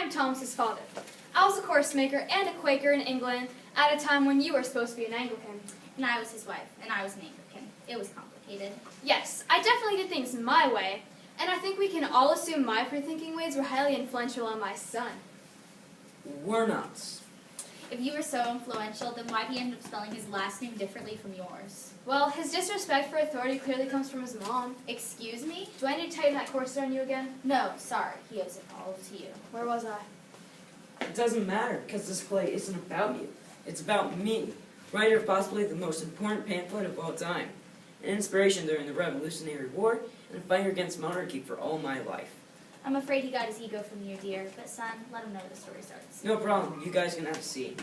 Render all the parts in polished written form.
am Thomas's father. I was a course maker and a Quaker in England at a time when you were supposed to be an Anglican. And I was his wife, and I was an Anglican. It was complicated. Yes, I definitely did things my way, and I think we can all assume my free-thinking ways were highly influential on my son. We're nuts. If you were so influential, then why'd he end up spelling his last name differently from yours? Well, his disrespect for authority clearly comes from his mom. Excuse me? Do I need to tell you that course on you again? No, sorry. He owes it all to you. Where was I? It doesn't matter, because this play isn't about you. It's about me, writer of possibly the most important pamphlet of all time, an inspiration during the Revolutionary War, and a fighter against monarchy for all my life. I'm afraid he got his ego from you, dear. But son, let him know the story starts. No problem. You guys can have a seat.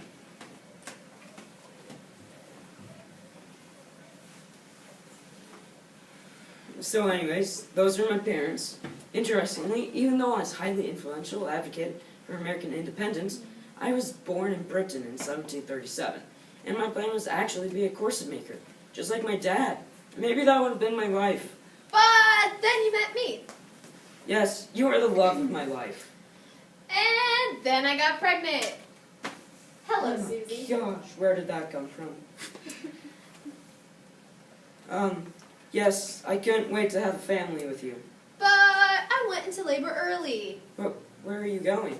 So anyways, those are my parents. Interestingly, even though I was highly influential advocate for American independence, I was born in Britain in 1737, and my plan was actually to be a corset maker, just like my dad. Maybe that would have been my wife. But then you met me. Yes, you are the love of my life. And then I got pregnant. Hello, Oh my Susie. gosh, where did that come from? Yes, I couldn't wait to have a family with you. But I went into labor early. But where are you going?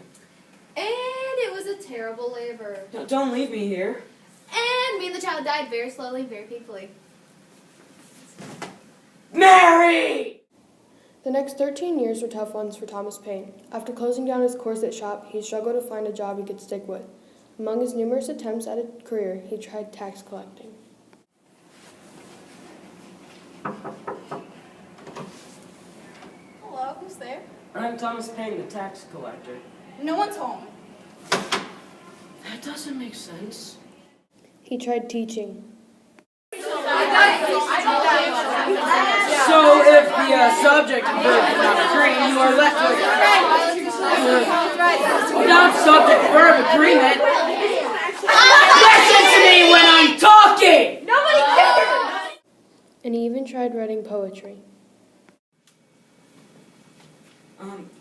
And it was a terrible labor. No, don't leave me here. And me and the child died very slowly, very painfully. Mary! The next 13 years were tough ones for Thomas Paine. After closing down his corset shop, he struggled to find a job he could stick with. Among his numerous attempts at a career, he tried tax collecting. Hello, who's there? I'm Thomas Paine, the tax collector. No one's home. That doesn't make sense. He tried teaching. So if the subject and verb do not agree, you are left with without subject verb agreement. Listen to me when I'm talking! Nobody cares! And he even tried writing poetry.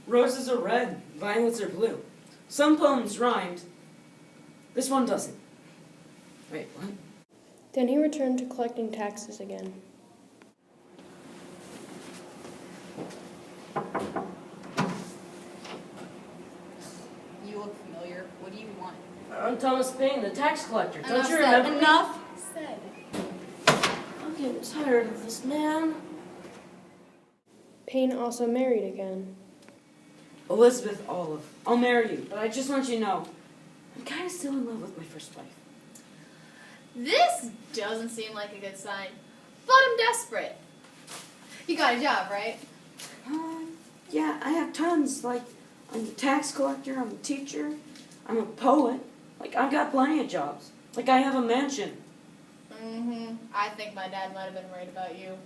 Roses are red, violets are blue. Some poems rhymed. This one doesn't. Wait, what? Then he returned to collecting taxes again. You look familiar. What do you want? I'm Thomas Paine, the tax collector. Don't you remember me? Enough said. I'm getting tired of this man. Paine also married again. Elizabeth Olive, I'll marry you, but I just want you to know, I'm kind of still in love with my first wife. This doesn't seem like a good sign. But I'm desperate. You got a job, right? Yeah, I have tons. Like, I'm a tax collector, I'm a teacher, I'm a poet. Like, I've got plenty of jobs. Like, I have a mansion. I think my dad might have been right about you.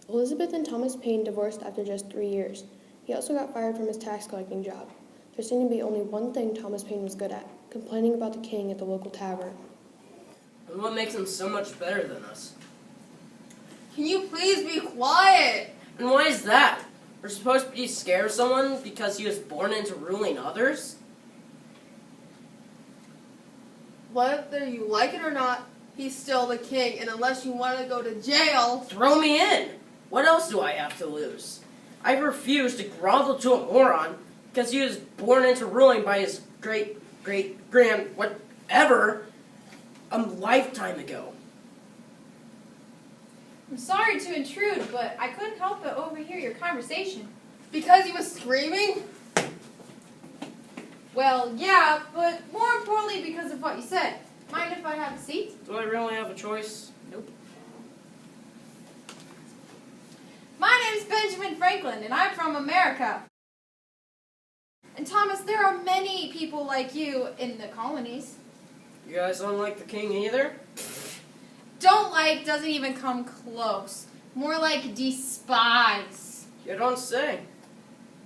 Elizabeth and Thomas Paine divorced after just 3 years. He also got fired from his tax collecting job. There seemed to be only one thing Thomas Paine was good at, complaining about the king at the local tavern. And what makes him so much better than us? Can you please be quiet? And why is that? We're supposed to be scared of someone because he was born into ruling others? Whether you like it or not, he's still the king, and unless you want to go to jail... Throw me in! What else do I have to lose? I refuse to grovel to a moron because he was born into ruling by his great-great-grand whatever a lifetime ago. I'm sorry to intrude, but I couldn't help but overhear your conversation. Because he was screaming? Well, yeah, but more importantly because of what you said. Mind if I have a seat? Do I really have a choice? Nope. My name's Benjamin Franklin, and I'm from America. And Thomas, there are many people like you in the colonies. You guys don't like the king either? Don't like doesn't even come close. More like despise. You don't say.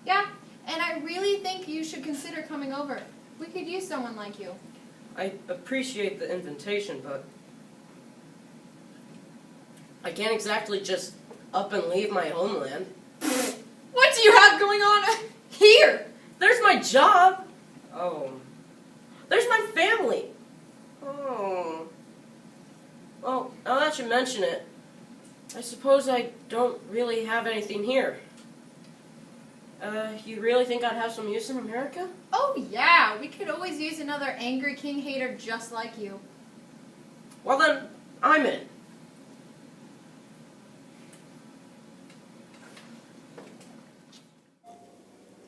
Yeah, and I really think you should consider coming over. We could use someone like you. I appreciate the invitation, but I can't exactly just up and leave my homeland. What do you have going on Here! There's my job. Oh, There's my family. Oh. Well, now that you mention it, I suppose I don't really have anything here. You really think I'd have some use in America? Oh yeah, we could always use another angry king hater just like you. Well then, I'm in.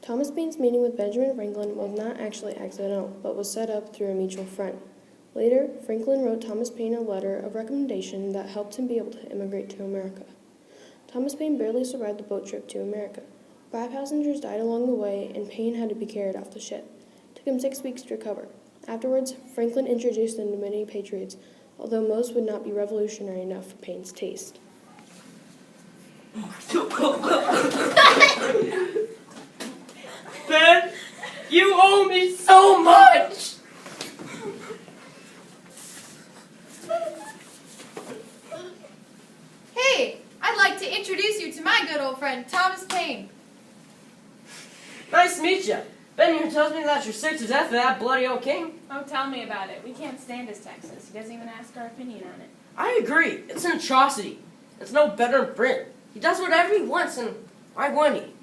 Thomas Paine's meeting with Benjamin Franklin was not actually accidental, but was set up through a mutual friend. Later, Franklin wrote Thomas Paine a letter of recommendation that helped him be able to immigrate to America. Thomas Paine barely survived the boat trip to America. 5 passengers died along the way, and Paine had to be carried off the ship. It took him 6 weeks to recover. Afterwards, Franklin introduced them to many patriots, although most would not be revolutionary enough for Paine's taste. Ben, you owe me so much! Hey, I'd like to introduce you to my good old friend, Thomas Paine. Nice to meet you. Ben here tells me that you're sick to death of that bloody old king. Oh, tell me about it. We can't stand his Texas. He doesn't even ask our opinion on it. I agree. It's an atrocity. It's no better than Britain. He does whatever he wants, and why wouldn't he?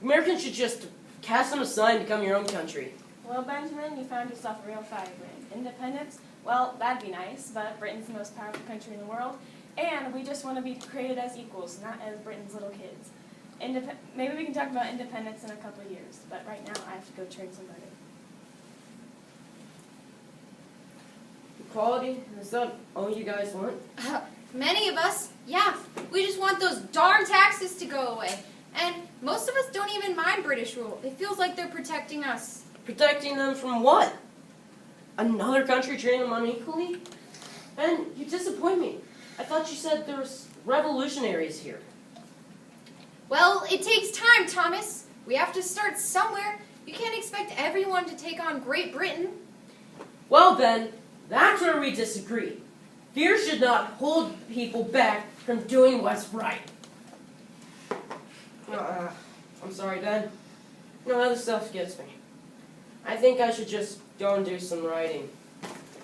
Americans should just cast him aside and become your own country. Well, Benjamin, you found yourself a real firebrand. Independence? Well, that'd be nice, but Britain's the most powerful country in the world, and we just want to be created as equals, not as Britain's little kids. Maybe we can talk about independence in a couple of years, but right now I have to go train somebody. Equality? Is that all you guys want? Many of us, yeah. We just want those darn taxes to go away. And most of us don't even mind British rule. It feels like they're protecting us. Protecting them from what? Another country treating them unequally? Ben, you disappoint me. I thought you said there was revolutionaries here. Well, it takes time, Thomas. We have to start somewhere. You can't expect everyone to take on Great Britain. Well, Ben, that's where we disagree. Fear should not hold people back from doing what's right. I'm sorry, Ben. No, other stuff gets me. I think I should just go and do some writing.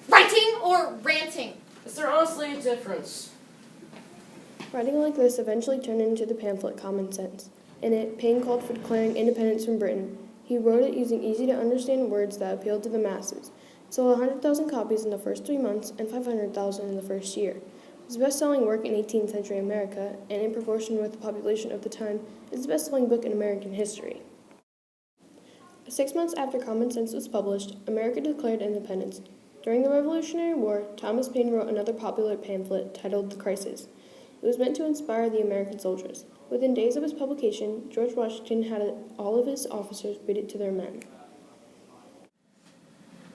Writing or ranting? Is there honestly a difference? Writing like this eventually turned into the pamphlet Common Sense. In it, Paine called for declaring independence from Britain. He wrote it using easy-to-understand words that appealed to the masses. It sold 100,000 copies in the first 3 months and 500,000 in the first year. It was a best-selling work in 18th century America, and in proportion with the population of the time, it's the best-selling book in American history. 6 months after Common Sense was published, America declared independence. During the Revolutionary War, Thomas Paine wrote another popular pamphlet titled The Crisis. It was meant to inspire the American soldiers. Within days of its publication, George Washington had all of his officers read it to their men.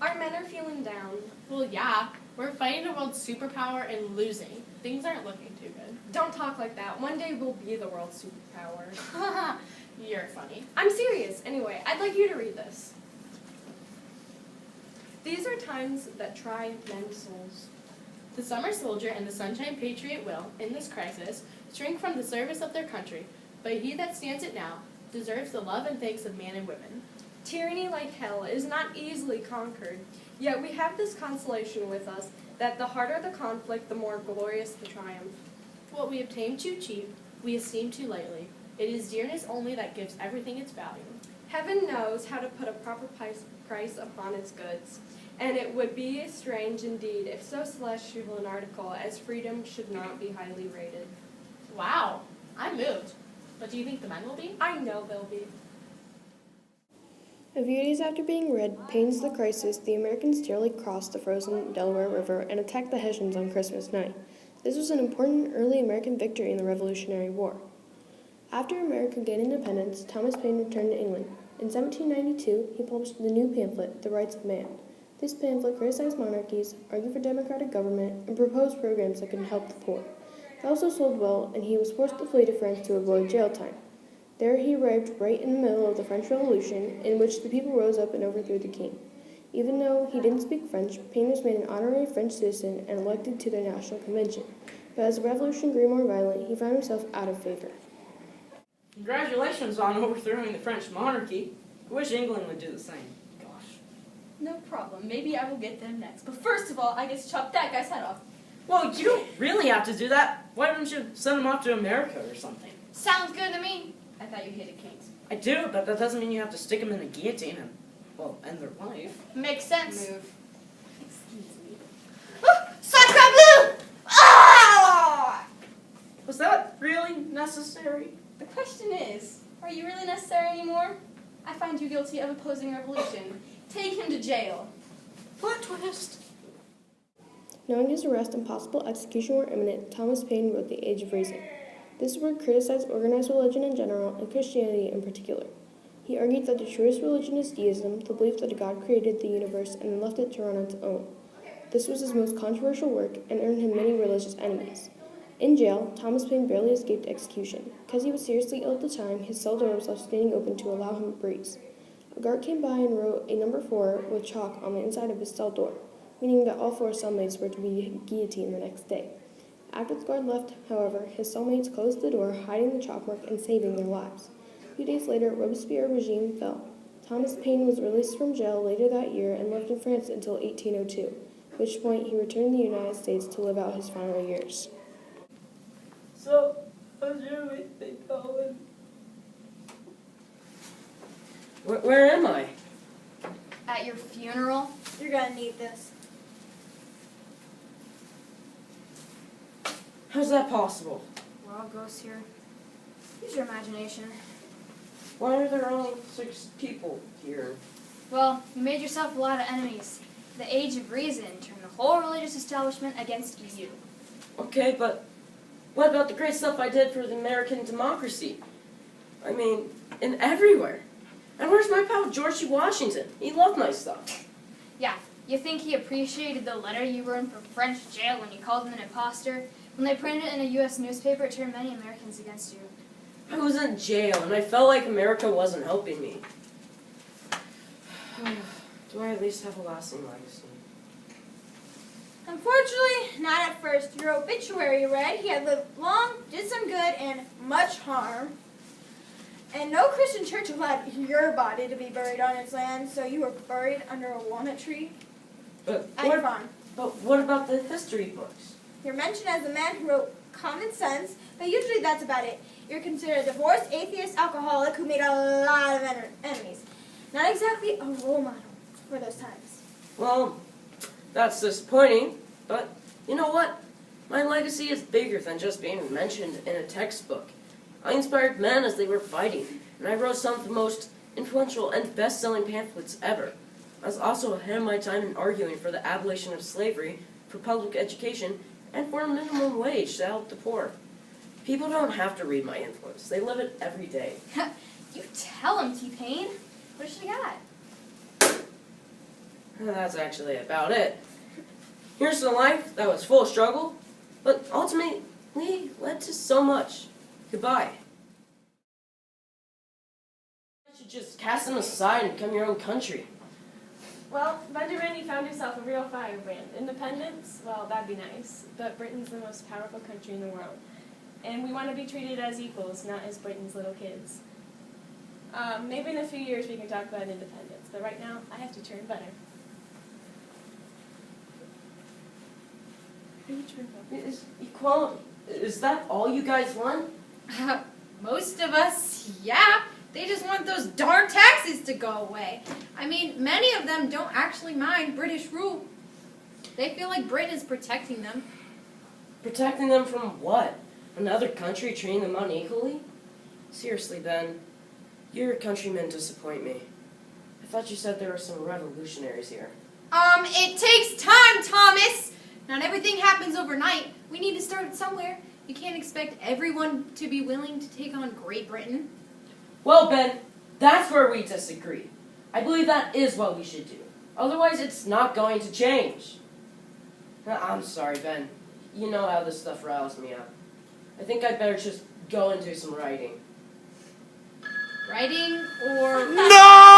Our men are feeling down. Well, yeah. We're fighting a world superpower and losing. Things aren't looking too good. Don't talk like that. One day we'll be the world's superpower. You're funny. I'm serious. Anyway, I'd like you to read this. These are times that try men's souls. The summer soldier and the sunshine patriot will, in this crisis, shrink from the service of their country, but he that stands it now deserves the love and thanks of man and women. Tyranny like hell is not easily conquered, yet we have this consolation with us, that the harder the conflict, the more glorious the triumph. What we obtain too cheap, we esteem too lightly. It is dearness only that gives everything its value. Heaven knows how to put a proper price upon its goods, and it would be strange indeed if so celestial an article as freedom should not be highly rated. Wow, I'm moved. But do you think the men will be? I know they'll be. A few days after being read Paine's The Crisis, the Americans nearly crossed the frozen Delaware River and attacked the Hessians on Christmas night. This was an important early American victory in the Revolutionary War. After America gained independence, Thomas Paine returned to England. In 1792, he published the new pamphlet, The Rights of Man. This pamphlet criticized monarchies, argued for democratic government, and proposed programs that could help the poor. It also sold well, and he was forced to flee to France to avoid jail time. There he arrived right in the middle of the French Revolution, in which the people rose up and overthrew the king. Even though he didn't speak French, Paine was made an honorary French citizen and elected to the National Convention. But as the revolution grew more violent, he found himself out of favor. Congratulations on overthrowing the French monarchy. I wish England would do the same. Gosh. No problem. Maybe I will get them next. But first of all, I get to chop that guy's head off. Well, you don't really have to do that. Why don't you send them off to America or something? Sounds good to me. I thought you hated kings. I do, but that doesn't mean you have to stick them in a guillotine and, well, end their life. Makes sense. Move. Excuse me. Sacre bleu! Ah! Was that really necessary? The question is, are you really necessary anymore? I find you guilty of opposing revolution. Take him to jail. Plot twist. Knowing his arrest and possible execution were imminent, Thomas Paine wrote The Age of Reason. This work criticized organized religion in general and Christianity in particular. He argued that the truest religion is deism, the belief that a God created the universe and then left it to run on its own. This was his most controversial work and earned him many religious enemies. In jail, Thomas Paine barely escaped execution. Because he was seriously ill at the time, his cell door was left standing open to allow him a breeze. A guard came by and wrote a number 4 with chalk on the inside of his cell door, meaning that all 4 cellmates were to be guillotined the next day. After the guard left, however, his cellmates closed the door, hiding the chalkmark and saving their lives. A few days later, Robespierre's regime fell. Thomas Paine was released from jail later that year and lived in France until 1802, at which point he returned to the United States to live out his final years. So, how's your week going? Where am I? At your funeral? You're gonna need this. How's that possible? We're all ghosts here. Use your imagination. Why are there only 6 people here? Well, you made yourself a lot of enemies. The Age of Reason turned the whole religious establishment against you. Okay, but what about the great stuff I did for the American democracy? I mean, in everywhere. And where's my pal George C. Washington? He loved my stuff. Yeah, you think he appreciated the letter you wrote from French jail when you called him an imposter? When they printed it in a U.S. newspaper, it turned many Americans against you. I was in jail, and I felt like America wasn't helping me. Do I at least have a lasting legacy? Unfortunately, not at first. Your obituary read he had lived long, did some good, and much harm. And no Christian church allowed your body to be buried on its land, so you were buried under a walnut tree But at your farm. what about the history books? You're mentioned as the man who wrote Common Sense, but usually that's about it. You're considered a divorced, atheist, alcoholic who made a lot of enemies. Not exactly a role model for those times. Well, that's disappointing, but you know what? My legacy is bigger than just being mentioned in a textbook. I inspired men as they were fighting, and I wrote some of the most influential and best-selling pamphlets ever. I was also ahead of my time in arguing for the abolition of slavery, for public education, and for a minimum wage to help the poor. People don't have to read my influence. They live it every day. You tell him, T-Pain. What has she got? That's actually about it. Here's to a life that was full of struggle, but ultimately led to so much. Goodbye. You should just cast them aside and become your own country. Well, Benjamin, you found yourself a real firebrand. Independence? Well, that'd be nice. But Britain's the most powerful country in the world. And we want to be treated as equals, not as Britain's little kids. Maybe in a few years we can talk about independence. But right now, I have to churn butter. Is equality, is that all you guys want? Most of us, yeah. They just want those darn taxes to go away. I mean, many of them don't actually mind British rule. They feel like Britain is protecting them. Protecting them from what? Another country treating them unequally? Seriously, Ben, your countrymen disappoint me. I thought you said there were some revolutionaries here. It takes time, Thomas. Not everything happens overnight. We need to start somewhere. You can't expect everyone to be willing to take on Great Britain. Well, Ben, that's where we disagree. I believe that is what we should do. Otherwise, it's not going to change. I'm sorry, Ben. You know how this stuff riles me up. I think I'd better just go and do some writing. Writing or... No!